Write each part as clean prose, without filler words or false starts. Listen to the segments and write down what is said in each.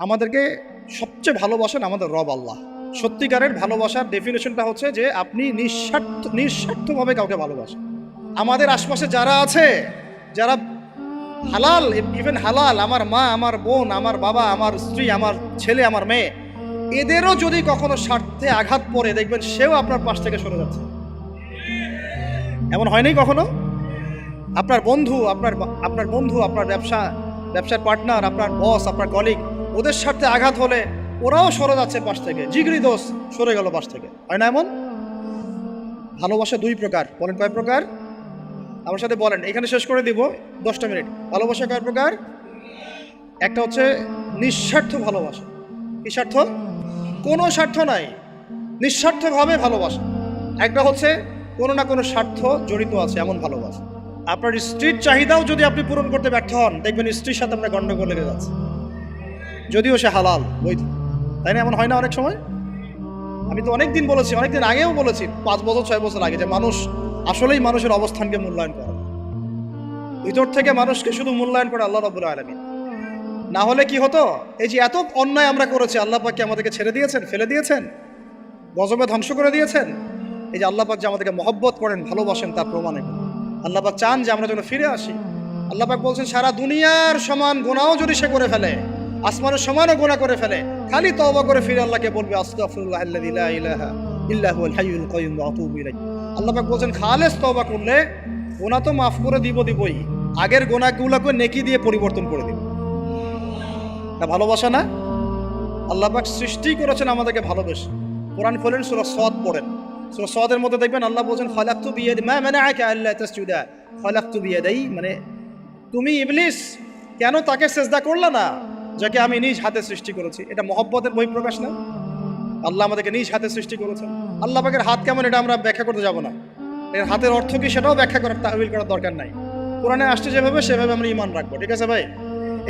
আমাদেরকে সবচেয়ে ভালোবাসেন আমাদের রব আল্লাহ। সত্যিকারের ভালোবাসার ডেফিনেশনটা হচ্ছে যে আপনি নিঃস্বার্থভাবে কাউকে ভালোবাসেন। আমাদের আশপাশে যারা আছে, যারা হালাল, ইভেন হালাল, আমার মা, আমার বোন, আমার বাবা, আমার স্ত্রী, আমার ছেলে, আমার মেয়ে, এদেরও যদি কখনো স্বার্থে আঘাত পড়ে, দেখবেন সেও আপনার পাশ থেকে সরে যাচ্ছে। এমন হয়নি কখনো? আপনার বন্ধু, আপনার ব্যবসার পার্টনার, আপনার বস, আপনার কলিগ, ওদের স্বার্থে আঘাত হলে ওরাও সরে যাচ্ছে পাশ থেকে, জিগরি দোষ সরে গেল পাশ থেকে, হয় না এমন? ভালোবাসা দুই প্রকার। বলেন কয় প্রকার? আমার সাথে বলেন, এখানে শেষ করে দিব 10টা মিনিট। ভালোবাসা কয় প্রকার? একটা হচ্ছে নিঃস্বার্থ ভালোবাসা। কি স্বার্থ? কোনো স্বার্থ নাই, নিঃস্বার্থভাবে ভালোবাসা। একটা হচ্ছে কোনো না কোনো স্বার্থ জড়িত আছে এমন ভালোবাসা। আপনার স্ত্রীর চাহিদাও যদি আপনি পূরণ করতে ব্যর্থ হন, দেখবেন স্ত্রীর সাথে আপনার গন্ডগোল লেগে যাচ্ছে, যদিও সে হালাল বৈধ। তাই না? এমন হয় না অনেক সময়? আমি তো অনেকদিন বলেছি, অনেকদিন আগেও বলেছি, 5 বছর 6 বছর আগে, যে মানুষ আসলেই মানুষের অবস্থানকে মূল্যায়ন করে। ভিতর থেকে মানুষকে শুধু মূল্যায়ন করে আল্লাহ রাব্বুল আলামিন। না হলে কি হতো? এই যে এত অন্যায় আমরা করেছি, আল্লাহ পাক কি আমাদেরকে ছেড়ে দিয়েছেন, ফেলে দিয়েছেন, গজবে ধ্বংস করে দিয়েছেন? এই যে আল্লাহ পাক যে আমাদেরকে মহব্বত করেন, ভালোবাসেন, তার প্রমাণ এগুলো। আল্লাহ পাক চান যে আমরা যেন ফিরে আসি। আল্লাহ পাক বলছেন, সারা দুনিয়ার সমান গুনাহও যদি সে করে ফেলে, আসমানের সমানও গুনাহ করে ফেলে, খালি তওবা করে ফিরে আল্লাহকে বলবে, আস্তাগফিরুল্লাহাল্লাযী লা ইলাহা ইল্লা হুয়াল হাইয়ুল কাইয়্যুম ওয়া আতুবু ইলাইহি। আল্লাহ পাক বলছেন, খালেস তওবা করলে গুনাহ তো মাফ করে দিবই, আগের গুনাহগুলোকে নেকি দিয়ে পরিবর্তন করে দিব। না ভালোবাসা না? আল্লাহ পাক সৃষ্টি করেছেন আমাদেরকে ভালোবেসে। কোরআন খোলেন, সূরা সদ পড়েন। সূরা সদের মধ্যে দেখবেন আল্লাহ বলছেন, খালাকতু বিয়াদি মা মানাআকা আল্লা তাসজুদা, খালাকতু বিয়াদাই, মানে তুমি ইবলিস কেন তাকে সিজদা করলা না যাকে আমি নিজ হাতে সৃষ্টি করেছি? এটা মহব্বতের বহিঃপ্রকাশ না? আল্লাহ আমাদেরকে নিজ হাতে সৃষ্টি করেছেন। আল্লাহ পাকের হাত কেমন এটা আমরা ব্যাখ্যা করতে যাব না। এর হাতের অর্থ কি সেটাও ব্যাখ্যা করার, তাহবিল করার দরকার নাই। কোরআনে আসছে যেভাবে সেভাবে আমরা ঈমান রাখবো, ঠিক আছে ভাই?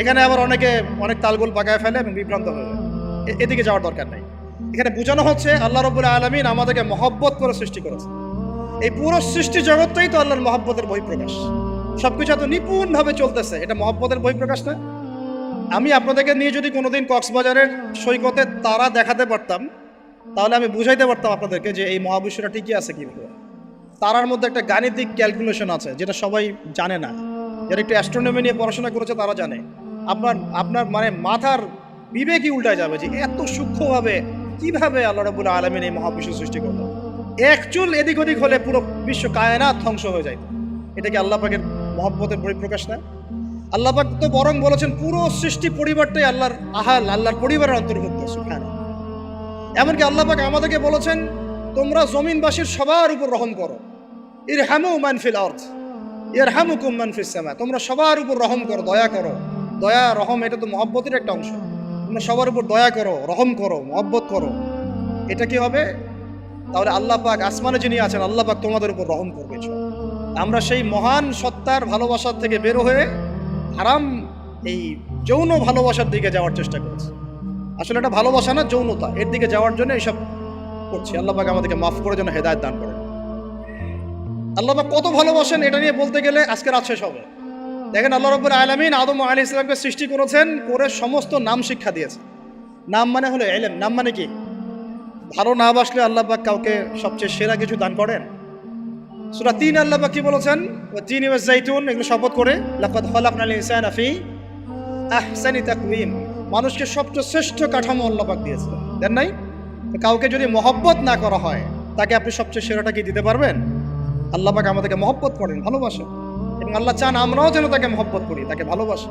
এখানে আবার অনেকে অনেক তালগোল পাকায় ফেলে এবং বিভ্রান্ত হয়ে যায়, এদিকে যাওয়ার দরকার নেই। এখানে বোঝানো হচ্ছে আল্লাহ রাব্বুল আলামিন আমাদেরকে মহব্বত করে সৃষ্টি করেছে। এই পুরো সৃষ্টি জগৎটাই তো আল্লাহর মহব্বতের বহিঃপ্রকাশ। সবকিছু এত নিপুণভাবে চলতেছে, এটা মহব্বতের বহিঃপ্রকাশ না? আমি আপনাদেরকে নিয়ে যদি কোনোদিন কক্সবাজারের সৈকতে তারা দেখাতে পারতাম, তাহলে আমি বুঝাইতে পারতাম আপনাদেরকে যে এই মহাবিশ্বটা ঠিকই আছে কীভাবে। তারার মধ্যে একটা গাণিতিক ক্যালকুলেশন আছে যেটা সবাই জানে না। যারা একটু অ্যাস্ট্রোনমি নিয়ে পড়াশোনা করেছে তারা জানে। আপনার মানে মাথার বিবেকই উল্টায় যাবে যে এত সূক্ষ্মভাবে কিভাবে আল্লাহ রাব্বুল আলামিন এই মহাবিশ্ব সৃষ্টি করলেন। এক চুল এদিক ওদিক হলে পুরো বিশ্ব কায়নাত ধ্বংস হয়ে যায়। এটা কি আল্লাহ পাকের মহব্বতের পরিপ্রকাশ না? আল্লাহ পাক তো বরং বলেছেন পুরো সৃষ্টি পরিবারটাই আল্লাহর আল্লাহর পরিবারের অন্তর্ভুক্ত। সুবহানাল্লাহ। এমনকি আল্লাহ পাক আমাদেরকে বলেছেন, তোমরা জমিনবাসীর সবার উপর রহম করো। ইরহামু মান ফিল আরদ ইয়ারহামুকুম মান ফিস সামা। তোমরা সবার উপর রহম করো, দয়া করো। দয়া, রহম, এটা তো মহব্বতের একটা অংশ। তোমরা সবার উপর দয়া করো, রহম করো, মহব্বত করো। এটা কি হবে? তাহলে আল্লাহ পাক আসমানে যিনি আছেন, আল্লাহ পাক তোমাদের উপর রহম করবে। আমরা সেই মহান সত্তার ভালোবাসার থেকে বের হয়ে হারাম এই যৌন ভালোবাসার দিকে যাওয়ার চেষ্টা করছি। আসলে এটা ভালোবাসা না, যৌনতা, এর দিকে যাওয়ার জন্য এইসব করছি। আল্লাহ পাক আমাদেরকে মাফ করে যেন হেদায়েত দান করেন। আল্লাহ পাক কত ভালোবাসেন এটা নিয়ে বলতে গেলে আজকে রাত শেষ হবে। দেখেন, আল্লাহ রাব্বুল আলামিন আদম আলাইহিস সালামকে সৃষ্টি করেছেন, করে সমস্ত নাম শিক্ষা দিয়েছেন। নাম মানে হলো ইলম। নাম মানে কি? ভালো না বাসলে আল্লাহ পাক কাউকে সবচেয়ে সেরা কিছু দান করেন। সূরা ৩ আল্লাহ পাক কি বলেছেন? ওয়া তিনি ওয়াজ জাইতুন, এগুলো শপথ করে, লাকাদ খালাকনাল ইনসানা ফি আহসানি তাকওয়িম। মানুষকে সবচেয়ে শ্রেষ্ঠ কাঠামো আল্লাহ পাক দিয়েছেন, দেন নাই? কাউকে যদি মহব্বত না করা হয়, তাকে আপনি সবচেয়ে সেরাটা কি দিতে পারবেন? আল্লাহ পাক আমাদেরকে মহব্বত করেন, ভালোবাসেন, এবং আল্লাহ চান আমরাও যেন তাকে মহব্বত করি, তাকে ভালোবাসি।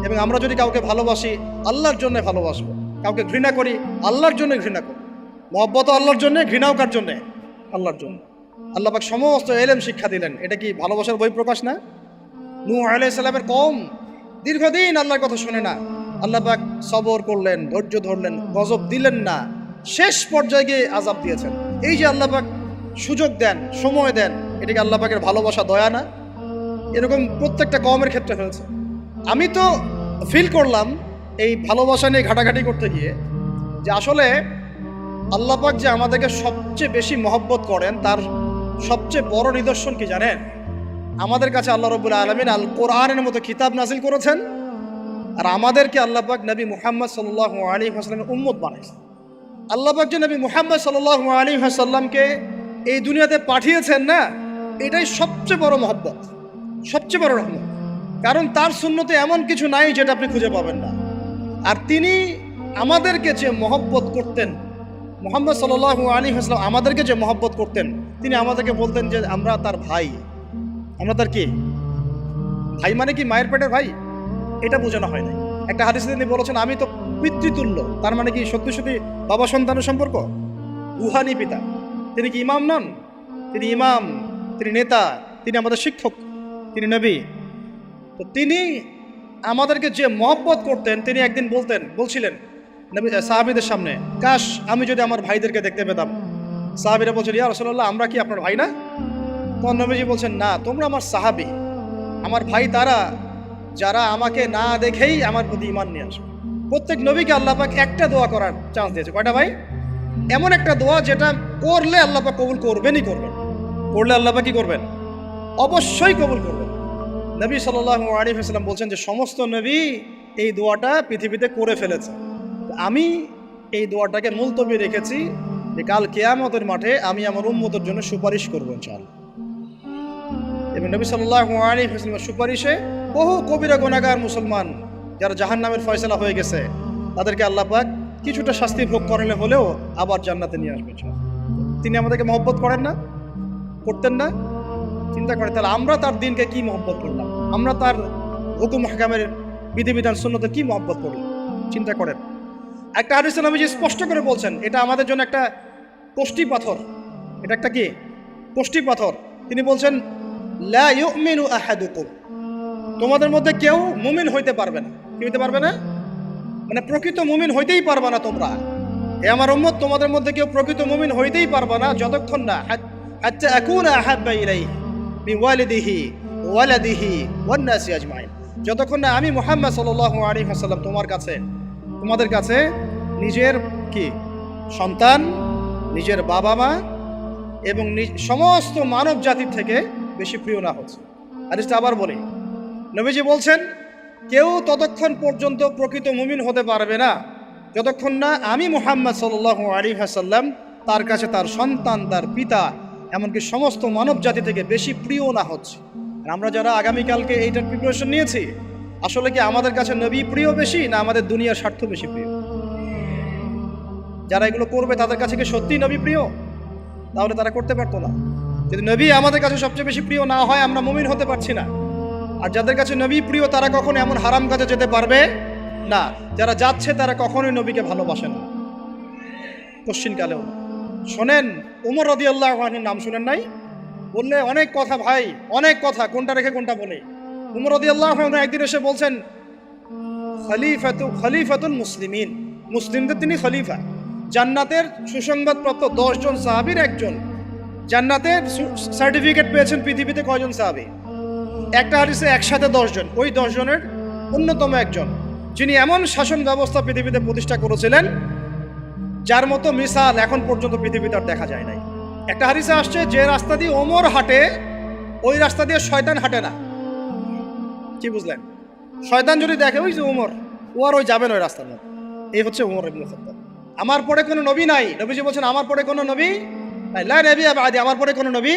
এবং আমরা যদি কাউকে ভালোবাসি, আল্লাহর জন্য ভালোবাসবো। কাউকে ঘৃণা করি, আল্লাহর জন্য ঘৃণা করি। মহব্বতও আল্লাহর জন্য, ঘৃণাও কার জন্য? আল্লাহর জন্য। আল্লাহ পাক সমস্ত ইলম শিক্ষা দিলেন। এটা কি ভালোবাসার বহিঃপ্রকাশ না? নূহ আলাইহিস সালামের কওম দীর্ঘদিন আল্লাহর কথা শুনে না, আল্লাহ পাক সবর করলেন, ধৈর্য ধরলেন, গজব দিলেন না, শেষ পর্যায়ে গিয়ে আযাব দিয়েছেন। এই যে আল্লাহ পাক সুযোগ দেন, সময় দেন, এটা কি আল্লাহ পাকের ভালোবাসা, দয়া না? এরকম প্রত্যেকটা কওমের ক্ষেত্রে হয়েছে। আমি তো ফিল করলাম এই ভালোবাসা নিয়ে ঘাটাঘাটি করতে গিয়ে যে আসলে আল্লাহ পাক যে আমাদেরকে সবচেয়ে বেশি মহব্বত করেন, তার সবচেয়ে বড় নিদর্শন কি জানেন? আমাদের কাছে আল্লাহ রাব্বুল আলামিন আল কোরআনের মতো কিতাব নাজিল করেছেন, আর আমাদেরকে আল্লাহ পাক নবী মুহাম্মদ সাল্লাল্লাহু আলাইহি ওয়াসাল্লামের উম্মত বানাইছে। আল্লাহ পাক যে নবী মুহাম্মদ সাল্লাল্লাহু আলাইহি ওয়াসাল্লামকে এই দুনিয়াতে পাঠিয়েছেন না, এটাই সবচেয়ে বড় মহব্বত, সবচেয়ে বড় রহমত। কারণ তার সুন্নতে এমন কিছু নাই যেটা আপনি খুঁজে পাবেন না। আর তিনি আমাদেরকে যে মহব্বত করতেন, মুহাম্মদ সাল্লাল্লাহু আলাইহি ওয়াসাল্লাম আমাদেরকে যে মহব্বত করতেন, তিনি আমাদেরকে বলতেন যে আমরা তার ভাই। আমরা তার কি ভাই? মানে কি মায়ের পেটের ভাই? এটা বোঝানো হয় না। একটা হাদিসে তিনি বলেছেন আমি তো পিতৃতুল্য। তার মানে কি সত্যি সত্যি বাবা সন্তানের সম্পর্ক? রুহানি পিতা। তিনি কি ইমাম নন? তিনি ইমাম, তিনি নেতা, তিনি আমাদের শিক্ষক, তিনি নবী। তো তিনি আমাদেরকে যে মহব্বত করতেন, তিনি একদিন বলছিলেন নবী সাহাবীদের সামনে, কাশ আমি যদি আমার ভাইদেরকে দেখতে পেতাম। সাহাবীরা বলছেন, ইয়া রাসূলুল্লাহ, আমরা কি আপনার ভাই না? তখন নবীজি বলছেন, না, তোমরা আমার সাহাবী। আমার ভাই তারা যারা আমাকে না দেখেই আমার প্রতি ঈমান নিয়ে আসবে। প্রত্যেক নবীকে আল্লাহ পাক একটা দোয়া করার চান্স দিয়েছে। কয়টা ভাই? এমন একটা দোয়া যেটা করলে আল্লাহ পাক কবুল করবেনই করবেন। করলে আল্লাহ পাক কি করবেন? অবশ্যই কবুল করবেন। নবী সাল্লাল্লাহু আলাইহি ওয়াসাল্লাম বলছেন যে সমস্ত নবী এই দোয়াটা পৃথিবীতে করে ফেলেছে। আমি এই দোয়াটাকে মুলতবি রেখেছি যে কাল কিয়ামতের মাঠে আমি আমার উম্মতের জন্য সুপারিশ করবো ইনশাআল্লাহ। এবং নবী সাল্লাল্লাহু আলাইহি ওয়াসাল্লামের সুপারিশে বহু কবিরা গুনাহগার মুসলমান যারা জাহান্নামের ফয়সালা হয়ে গেছে, তাদেরকে আল্লাহ পাক কিছুটা শাস্তি ভোগ করালে হলেও আবার জান্নাতে নিয়ে আসবে। তিনি আমাদেরকে মহব্বত করেন না? করতেন না? চিন্তা করেন তাহলে আমরা তার দিনকে কি মহব্বত করলাম, আমরা তার হুকুম হাকামের বিধিবিধান সুন্নতে কি মহব্বত করলাম, চিন্তা করেন। একটা হাদিসে নবীজি স্পষ্ট করে বলছেন এটা আমাদের জন্য একটা কষ্টি পাথর। এটা একটা কি কষ্টি পাথর। তিনি বলছেন লা ইউমিনু আহাদুকুম, তোমাদের মধ্যে কেউ মুমিন হইতে পারবে না। কি হইতে পারবে না? মানে প্রকৃত মুমিন হইতেই পারবে না তোমরা। হে আমার উম্মত, তোমাদের মধ্যে কেউ প্রকৃত মুমিন হইতেই পারবে না যতক্ষণ না হাত্তা আকুনা আহাব্বা ইলাইহি মিন ওয়ালিদিহি ওয়ালাদিহি ওয়ান নাসি আজমাইন, যতক্ষণ না আমি মুহাম্মদ সাল্লাল্লাহু আলাইহি ওয়াসাল্লাম তোমাদের কাছে নিজের কি সন্তান, নিজের বাবা মা এবং সমস্ত মানব জাতির থেকে বেশি প্রিয় না হচ্ছে। হাদিসটা আবার বলি, নবীজি বলছেন কেউ ততক্ষণ পর্যন্ত প্রকৃত মুমিন হতে পারবে না যতক্ষণ না আমি মুহাম্মদ সাল্লাল্লাহু আলাইহি ওয়াসাল্লাম তার কাছে তার সন্তান, তার পিতা, এমনকি সমস্ত মানব জাতি থেকে বেশি প্রিয় না হচ্ছে। আর আমরা যারা আগামীকালকে এইটার প্রিপারেশন নিয়েছি, আসলে কি আমাদের কাছে নবী প্রিয় বেশি না আমাদের দুনিয়ার স্বার্থ বেশি প্রিয়? যারা এগুলো করবে তাদের কাছে কি সত্যিই নবী প্রিয়? তাহলে তারা করতে পারতো না। যদি নবী আমাদের কাছে সবচেয়ে বেশি প্রিয় না হয়, আমরা মুমিন হতে পারছি না। আর যাদের কাছে নবী প্রিয় তারা কখনো এমন হারাম কাজে যেতে পারবে না। যারা যাচ্ছে তারা কখনোই নবীকে ভালোবাসে না, কোশ্চিনকালেও। শোনেন, উমর রাদিয়াল্লাহু আনহুর নাম শুনেন নাই? বললে অনেক কথা ভাই, অনেক কথা, কোনটা রেখে কোনটা বলে। উমর রাদিয়াল্লাহু আনহু একদিন এসে বলছেন খলিফাতুল মুসলিমিন, মুসলিমদের তিনি খলিফা। জান্নাতের সুসংবাদপ্রাপ্ত 10 জন সাহাবীর একজন। জান্নাতের সার্টিফিকেট পেয়েছেন পৃথিবীতে কয়জন সাহাবী? একটা হাদিসে একসাথে 10 জন। ওই 10 জনের অন্যতম একজন, যিনি এমন শাসন ব্যবস্থা পৃথিবীতে প্রতিষ্ঠা করেছিলেন যার মতো মিসাল এখন পর্যন্ত পৃথিবীতে আর দেখা যায় নাই। একটা হাদিসে আসছে যে রাস্তা দিয়ে ওমর হাঁটে ওই রাস্তা দিয়ে শয়তান হাঁটে না। কি বুঝলেন? শয়তান যদি দেখে ওই যে ওমর, ও আর ওই যাবেন ওই রাস্তার মধ্যে। এই হচ্ছে ওমর ইবনে খাত্তাব। আমার পরে কোনো নবী নাই। নবীজি বলছেন আমার পরে কোনো নবী নাই, লা নবিয়্যা বা'দি, আমার পরে কোনো নবী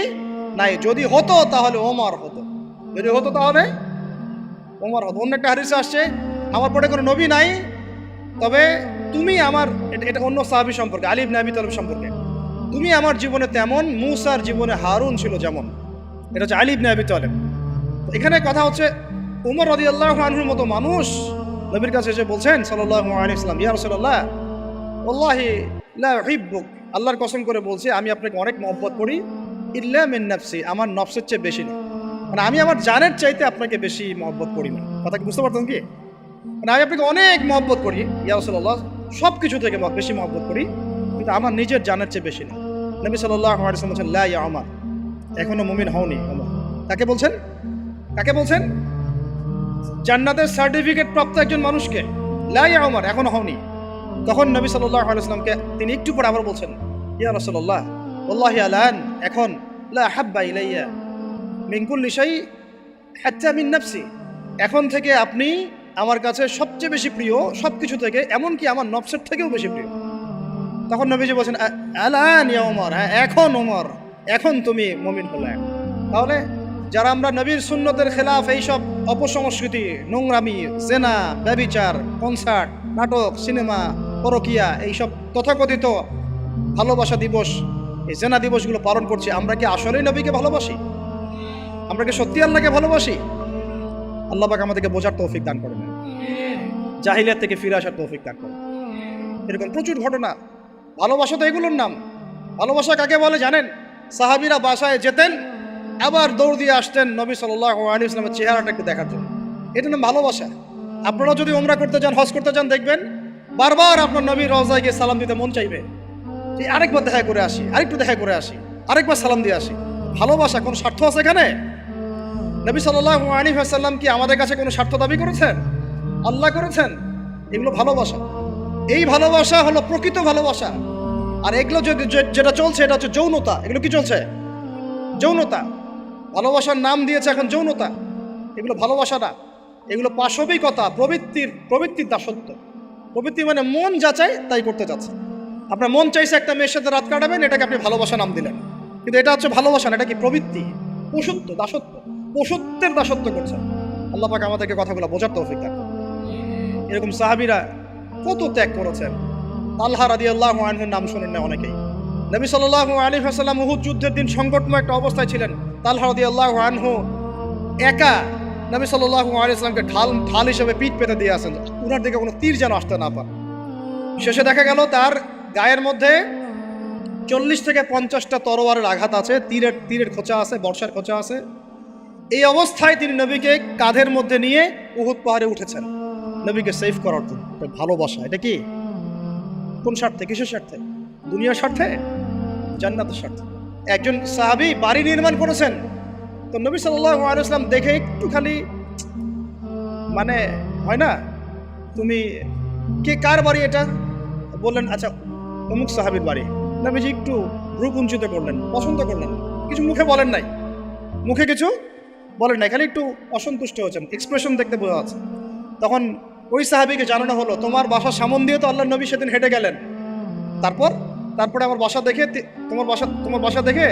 নাই। যদি হতো তাহলে ওমর হতো, যদি হতো তাহলে ওমর হতো। অন্য একটা হাদিসে আসছে আমার পরে কোনো নবী নাই, তবে তুমি আমার, এটা অন্য সাহাবী সম্পর্কে, আলী ইবনে আবি তালিব সম্পর্কে, তুমি আমার জীবনে তেমন মূসার জীবনে হারুন ছিল যেমন। এটা হচ্ছে আলী ইবনে আবি তালিব। এখানে কথা হচ্ছে উমর রাদিয়াল্লাহু আনহুর মতো মানুষ নবীর কাছে এসে বলছেন সাল্লাল্লাহু আলাইহি ওয়াসাল্লাম, ইয়া রাসূলুল্লাহ ওয়াল্লাহি লা উহিব্বুক, আল্লাহর কসম করে বলছি আমি আপনাকে অনেক মহব্বত করি, ইল্লা মিন নাফসি, আমার নফসের চেয়ে বেশি না। মানে আমি আমার জানের চাইতে আপনাকে বেশি মহব্বত করি না। কথা কি বুঝতে পারতেন কি? মানে আমি আপনাকে অনেক মহব্বত করি ইয়া রাসূলুল্লাহ, সব কিছু থেকে বেশি মহব্বত করি, কিন্তু আমার নিজের জানের চেয়ে বেশি না। নবী সাল্লাল্লাহু আলাইহি ওয়াসাল্লাম বলেন লা ইয়া উমর, এখনো মুমিন হওনি। কাকে বলছেন? কাকে বলছেন? জান্নাতের সার্টিফিকেট প্রাপ্ত একজন মানুষকে। লা ইয়া উমর, এখনো হওনি। তখন নবী সাল্লাল্লাহু আলাইহি ওয়াসাল্লামকে তিনি একটু পরে আবার বলছেন, ইয়া রাসূলুল্লাহ ওয়াল্লাহি আলান, এখন লা হাব্বা ইলাইয়া মিন কুল্লি শাই হাত্তা মিন নাফসি, এখন থেকে আপনি আমার কাছে সবচেয়ে বেশি প্রিয় সব কিছু থেকে, এমনকি আমার নফসের থেকেও বেশি প্রিয়। তখন নবীজি বলছেন আলান ইয়া ওমর, হ্যাঁ এখন ওমর, এখন তুমি মুমিন হলে। তাহলে যারা আমরা নবীর সুন্নতের খেলাফ এইসব অপসংস্কৃতি, নোংরামি, জেনা, ব্যভিচার, কনসার্ট, নাটক, সিনেমা, পরকিয়া, এইসব তথাকথিত ভালোবাসা দিবস, এই জেনা দিবসগুলো পালন করছি, আমরা কি আসলেই নবীকে ভালোবাসি? আমরা কি সত্যি আল্লাহকে ভালোবাসি? আল্লাহ পাক আমাদেরকে বোঝার তৌফিক দান করেন, জাহিলিয়াত থেকে ফিরে আসার তৌফিক দান করেন। এরকম প্রচুর ঘটনা। ভালোবাসা তো এগুলোর নাম। ভালোবাসা কাকে বলে জানেন? সাহাবীরা বাসায় যেতেন, আবার দৌড় দিয়ে আসতেন নবী সাল্লাল্লাহু আলাইহি ওয়াসাল্লামের চেহারাটা একটু দেখার জন্য। এটা নাম ভালোবাসা। আপনারা যদি উমরা করতে যান, হজ করতে যান, দেখবেন বারবার আপনার নবীর রওজায় গিয়ে সালাম দিতে মন চাইবে, যে আরেকবার দেখা করে আসি, আরেকটু দেখা করে আসি, আরেকবার সালাম দিয়ে আসি। ভালোবাসা কোনো স্বার্থ আছে এখানে? নবী সাল্লাল্লাহু আলাইহি ওয়াসাল্লাম কি আমাদের কাছে কোনো স্বার্থ দাবি করেছেন? আল্লাহ করেছেন। এগুলো ভালোবাসা। এই ভালোবাসা হলো প্রকৃত ভালোবাসা। আর এগুলো যেটা চলছে এটা হচ্ছে যৌনতা। এগুলো কি চলছে? যৌনতা। ভালোবাসার নাম দিয়েছে এখন যৌনতা। এগুলো ভালোবাসা না, এগুলো পাশবিকতা, প্রবৃত্তির দাসত্ব। প্রবৃত্তি মানে মন যা চায় তাই করতে যাচ্ছে। আপনার মন চাইছে একটা মেয়ের সাথে রাত কাটাবেন, এটাকে আপনি ভালোবাসা নাম দিলেন, কিন্তু এটা হচ্ছে ভালোবাসা না, এটা কি প্রবৃত্তি, পশুত্ব, দাসত্ব, পশুত্বের দাসত্ব করছেন। আল্লাহ পাক আমাদেরকে কথাগুলো বোঝার তৌফিক দান করুন। এরকম সাহাবীরা কত ত্যাগ করেছেন। তালহা রাদিয়াল্লাহু আনহুর নাম শোনেন না অনেকেই। নবী সাল্লাল্লাহু আলাইহি ওয়াসাল্লাম উহুদ যুদ্ধের দিন সংকটময় একটা অবস্থায় ছিলেন। তালহা রাদিয়াল্লাহু আনহু একা নবী সাল্লাল্লাহু আলাইহি ওয়াসাল্লামকে ঢাল হিসেবে পিঠ পেতে দিয়ে আসেন, উনার দিকে কোনো তীর যেন আসতে না পারে। শেষে দেখা গেল তার গায়ের মধ্যে 40 থেকে 50টা তরোয়ারের আঘাত আছে, তীরের খোঁচা আছে, বর্ষার খোঁচা আছে। এই অবস্থায় তিনি নবীকে কাঁধের মধ্যে নিয়ে উহুদ পাহাড়ে উঠেছেন নবীকে সেভ করার জন্য। ভালোবাসা। এটা কি? কোন স্বার্থে? কিসের স্বার্থে? দুনিয়ার স্বার্থে? জান্নাতের স্বার্থে। একজন সাহাবী বাড়ি নির্মাণ করেছেন, তো নবী সাল্লাল্লাহু আলাইহি ওয়াসাল্লাম দেখে একটু খালি মানে হয় না, তুমি কে, কার বাড়ি এটা? বললেন আচ্ছা অমুক সাহাবীর বাড়ি। নবীজি একটু ভ্রু কুঞ্চিত করলেন, পছন্দ করলেন, কিছু মুখে বলেন নাই, মুখে কিছু বলেন নাই, খালি একটু অসন্তুষ্ট হয়েছেন, এক্সপ্রেশন দেখতে বোঝা যাচ্ছে। তখন ওই সাহাবীকে জানানো হলো, তোমার বাসার সামন দিয়ে তো আল্লাহর নবী সেদিন হেঁটে গেলেন, তারপরে আমার বাসা দেখে, তোমার বাসা দেখে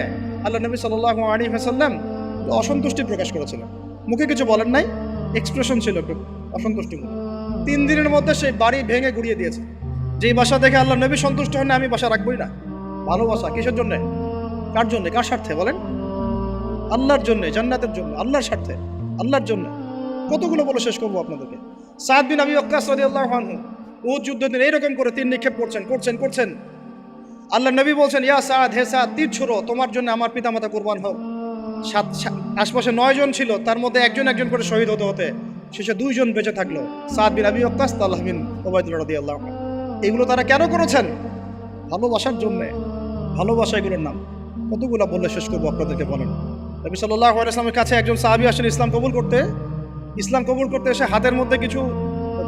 আল্লাহ নবী সাল্লাল্লাহু আলাইহি ওয়াসাল্লাম অসন্তুষ্টি প্রকাশ করেছিলেন। মুখে কিছু বলেন নাই, এক্সপ্রেশন ছিল একটু অসন্তুষ্টি। 3 দিনের মধ্যে সেই বাড়ি ভেঙে গুড়িয়ে দিয়েছে। যেই বাসা দেখে আল্লাহ নবী সন্তুষ্ট হন না, আমি বাসা রাখবই না। ভালোবাসা কিসের জন্য? কার জন্য? কার স্বার্থে বলেন? আল্লাহর জন্য, জান্নাতের জন্য, আল্লাহর স্বার্থে, আল্লাহর জন্য। কতগুলো বলে শেষ করবো আপনাদেরকে। সাদ বিন আবি ওয়াক্কাস রাদিয়াল্লাহু আনহু উহুদ যুদ্ধের দিন এইরকম করে তীর নিক্ষেপ করছেন। আল্লাহ নবী বলছেন, ইয়া সাদ, হে সাদ, তীর ছোড়ো, তোমার জন্য আমার পিতামাতা কুরবান হোক। আশপাশে 9 জন ছিল, তার মধ্যে একজন করে শহীদ হতে শেষে 2 জন বেঁচে থাকলো, সাদ বিন আবি ওয়াক্কাস, তালহা বিন উবাইদুল্লাহ রাদিয়াল্লাহু আনহু। এগুলো তারা কেন করেছেন? ভালোবাসার জন্যে। ভালোবাসা এগুলোর নাম। কতগুলো বললে শেষ করবো আপনাদেরকে বলেন। নবী সাল্লাল্লাহু আলাইহি ওয়াসাল্লামের কাছে একজন সাহাবী আসেন ইসলাম কবুল করতে এসে হাতের মধ্যে কিছু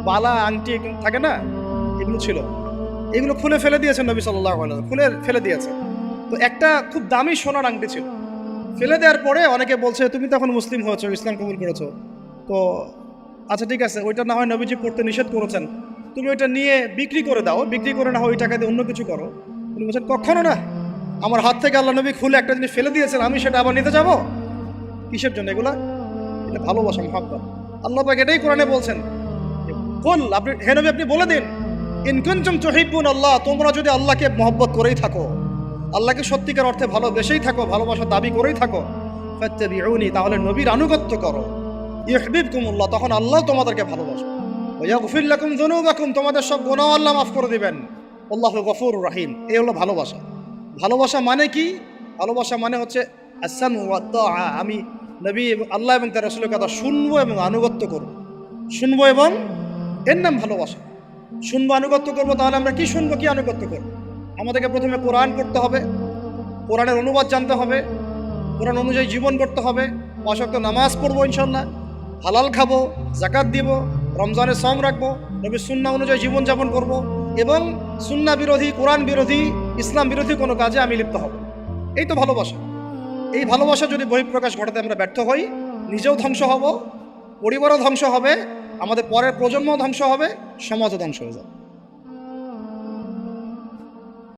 বালা, আংটি থাকে না, এগুলো ছিল, এগুলো খুলে ফেলে দিয়েছেন নবী সাল্লাল্লাহু আলাইহি ওয়াসাল্লাম, খুলে ফেলে দিয়েছে। তো একটা খুব দামি সোনার আংটি ছিল। ফেলে দেওয়ার পরে অনেকে বলছে, তুমি তো এখন মুসলিম হয়েছো, ইসলাম কবুল করেছো, তো আচ্ছা ঠিক আছে, ওইটা না হয় নবীজি পড়তে নিষেধ করেছেন, তুমি ওইটা নিয়ে বিক্রি করে দাও, বিক্রি করে না হয় ওই টাকা দিয়ে অন্য কিছু করো। উনি বলছেন, কখনো না, আমার হাত থেকে আল্লাহ নবী খুলে একটা জিনিস ফেলে দিয়েছেন, আমি সেটা আবার নিতে যাবো? কিসের জন্য এগুলা? এটা ভালোবাসা, মহব্বত। আল্লাহ পাক এটাই কোরআনে বলছেন, কুল, আপনি হে নবী আপনি বলে দিন, ইন কুনতুম তুহিব্বুন আল্লাহ, তোমরা যদি আল্লাহকে মহব্বত করেই থাকো, আল্লাহকে সত্যিকার অর্থে ভালোবেসেই থাকো, ভালোবাসা দাবি করেই থাকো, ফাত্তাবিউনি, তাহলে নবীর আনুগত্য করো, ইউহিব্বুকুমুল্লাহ, তখন আল্লাহ তোমাদেরকে ভালোবাসবে, ওয়া ইয়াগফির লাকুম যুনুবাকুম, তোমাদের সব গুনাহ আল্লাহ মাফ করে দিবেন, আল্লাহু গফুরুর রহিম। এই হলো ভালোবাসা। ভালোবাসা মানে কি? ভালোবাসা মানে হচ্ছে আস-সামউ ওয়াত তাআ, আমি নবী এবং আল্লাহ এবং তার রাসূলের কথা শুনবো এবং আনুগত্য করব, শুনবো, এবং এর নাম ভালোবাসা। শুনবো, আনুগত্য করবো, তাহলে আমরা কি শুনবো, কি আনুগত্য করবো? আমাদেরকে প্রথমে কোরআন পড়তে হবে, কোরআনের অনুবাদ জানতে হবে, কোরআন অনুযায়ী জীবন করতে হবে, 5 ওয়াক্ত নামাজ পড়বো ইনশাল্লাহ, হালাল খাবো, যাকাত দিব, রমজানের সম রাখবো, নবীর সুন্নাহ অনুযায়ী জীবনযাপন করব, এবং সুন্নাহ বিরোধী, কোরআন বিরোধী, ইসলাম বিরোধী কোনো কাজে আমি লিপ্ত হব। এই তো ভালোবাসা। এই ভালোবাসা যদি বহিঃপ্রকাশ ঘটাতে আমরা ব্যর্থ হই, নিজেও ধ্বংস হব, পরিবারও ধ্বংস হবে, আমাদের পরের প্রজন্ম ধ্বংস হবে, সমাজও ধ্বংস হয়ে যাবে।